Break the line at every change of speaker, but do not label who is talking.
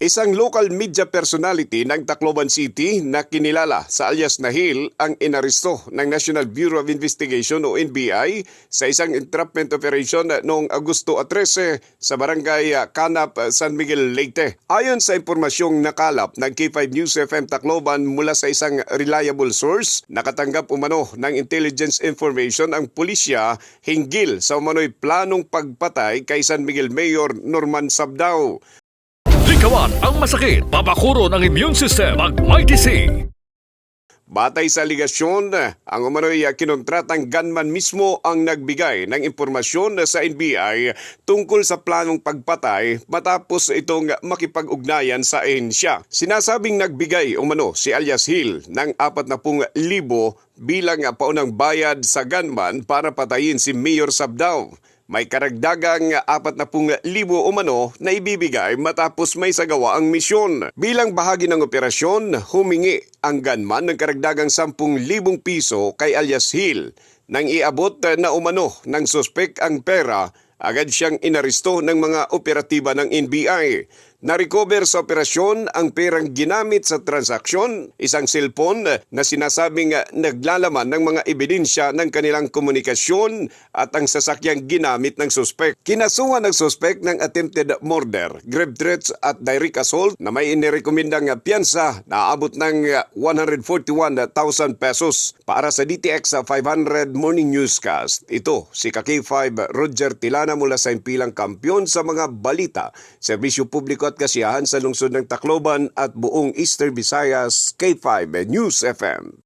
Isang local media personality ng Tacloban City na kinilala sa alias na Hill ang inaresto ng National Bureau of Investigation o NBI sa isang entrapment operation noong Agosto 13 sa barangay Canap, San Miguel, Leyte. Ayon sa impormasyong nakalap ng K5 News FM Tacloban mula sa isang reliable source, nakatanggap umano ng intelligence information ang pulisya hinggil sa umano'y planong pagpatay kay San Miguel Mayor Norman Sabdao.
Likawan ang masakit, papakuro ng immune system, Mag-Mighty C.
Batay sa aligasyon, ang umano'y kinontratang gunman mismo ang nagbigay ng impormasyon sa NBI tungkol sa planong pagpatay matapos itong makipag-ugnayan sa ahensya. Sinasabing nagbigay umano si alias Hill ng 40,000 bilang paunang bayad sa gunman para patayin si Mayor Sabdao. May karagdagang 40,000 umano na ibibigay matapos may sagawa ang misyon. Bilang bahagi ng operasyon, humingi ang gunman ng karagdagang 10,000 piso kay alias Hill. Nang iabot na umano ng suspek ang pera, agad siyang inaresto ng mga operatiba ng NBI. Na-recover sa operasyon ang perang ginamit sa transaksyon, isang cellphone na sinasabing naglalaman ng mga ebidensya ng kanilang komunikasyon at ang sasakyang ginamit ng suspek. Kinasuhan ng suspek ng attempted murder, grave threats at direct assault na may inirekomendang piyansa na aabot ng 141,000 pesos. Para sa DTX 500 Morning Newscast, ito si K5 Roger Tilana mula sa impilang kampiyon sa mga balita, serbisyo publiko at kasiyahan sa lungsod ng Tacloban at buong Eastern Visayas, K5 News FM.